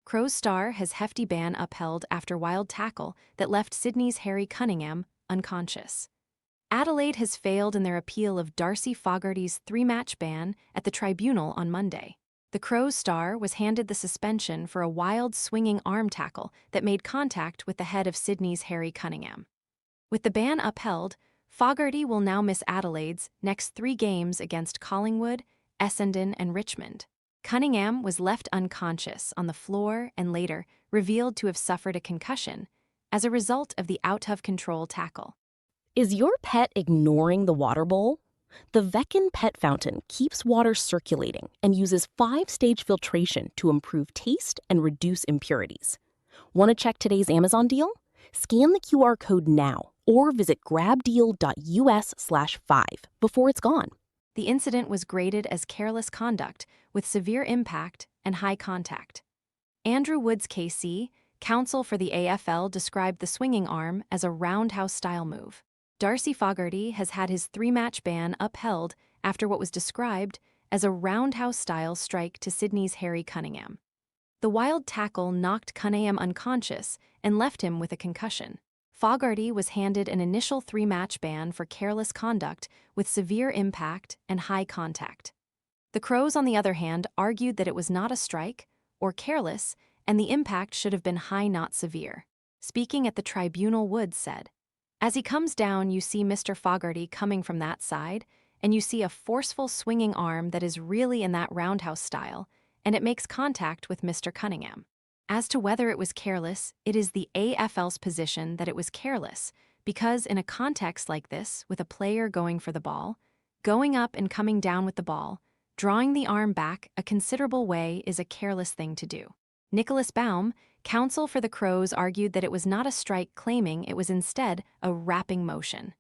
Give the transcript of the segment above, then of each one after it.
Crow's star has hefty ban upheld after wild tackle that left Sydney's Harry Cunningham unconscious. Adelaide has failed in their appeal of Darcy Fogarty's 3-match ban at the Tribunal on Monday. The Crow's star was handed the suspension for a wild swinging arm tackle that made contact with the head of Sydney's Harry Cunningham. With the ban upheld, Fogarty will now miss Adelaide's next 3 games against Collingwood, Essendon and Richmond. Cunningham was left unconscious on the floor and later revealed to have suffered a concussion as a result of the out-of-control tackle. Is your pet ignoring the water bowl? The Veckin Pet Fountain keeps water circulating and uses 5-stage filtration to improve taste and reduce impurities. Want to check today's Amazon deal? Scan the QR code now or visit grabdeal.us/5 before it's gone. The incident was graded as careless conduct with severe impact and high contact. Andrew Woods KC, counsel for the AFL, described the swinging arm as a roundhouse-style move. Darcy Fogarty has had his 3-match ban upheld after what was described as a roundhouse-style strike to Sydney's Harry Cunningham. The wild tackle knocked Cunningham unconscious and left him with a concussion. Fogarty was handed an initial 3-match ban for careless conduct with severe impact and high contact. The Crows, on the other hand, argued that it was not a strike or careless and the impact should have been high, not severe. Speaking at the Tribunal, Woods said, "As he comes down, you see Mr. Fogarty coming from that side, and you see a forceful swinging arm that is really in that roundhouse style, and it makes contact with Mr. Cunningham. As to whether it was careless, it is the AFL's position that it was careless, because in a context like this, with a player going for the ball, going up and coming down with the ball, drawing the arm back a considerable way is a careless thing to do." Nicholas Baum, counsel for the Crows, argued that it was not a strike, claiming it was instead a wrapping motion.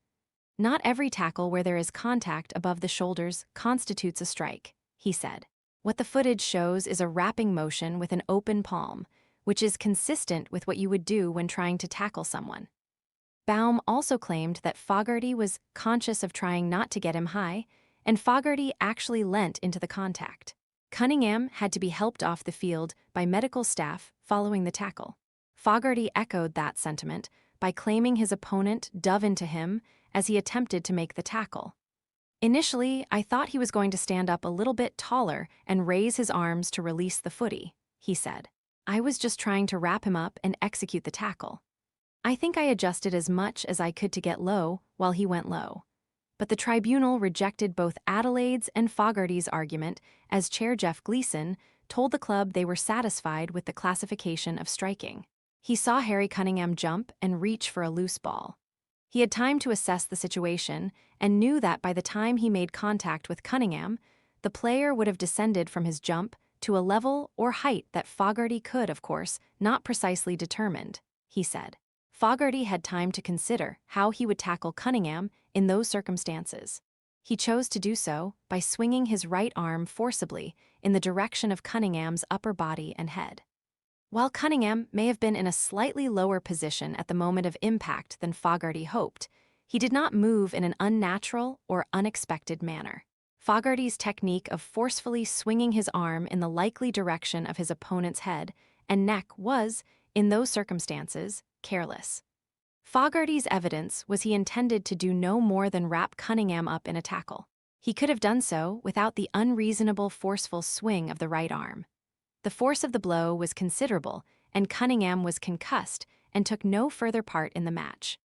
"Not every tackle where there is contact above the shoulders constitutes a strike," he said. "What the footage shows is a wrapping motion with an open palm, which is consistent with what you would do when trying to tackle someone." Baum also claimed that Fogarty was conscious of trying not to get him high, and Fogarty actually leant into the contact. Cunningham had to be helped off the field by medical staff following the tackle. Fogarty echoed that sentiment by claiming his opponent dove into him as he attempted to make the tackle. "Initially, I thought he was going to stand up a little bit taller and raise his arms to release the footy," he said. "I was just trying to wrap him up and execute the tackle. I think I adjusted as much as I could to get low while he went low." But the Tribunal rejected both Adelaide's and Fogarty's argument, as Chair Jeff Gleeson told the club they were satisfied with the classification of striking. He saw Harry Cunningham jump and reach for a loose ball. He had time to assess the situation and knew that by the time he made contact with Cunningham, the player would have descended from his jump to a level or height that Fogarty could, of course, not precisely determined, he said. Fogarty had time to consider how he would tackle Cunningham in those circumstances. He chose to do so by swinging his right arm forcibly in the direction of Cunningham's upper body and head. While Cunningham may have been in a slightly lower position at the moment of impact than Fogarty hoped, he did not move in an unnatural or unexpected manner. Fogarty's technique of forcefully swinging his arm in the likely direction of his opponent's head and neck was, in those circumstances, careless. Fogarty's evidence was he intended to do no more than wrap Cunningham up in a tackle. He could have done so without the unreasonable forceful swing of the right arm. The force of the blow was considerable, and Cunningham was concussed and took no further part in the match.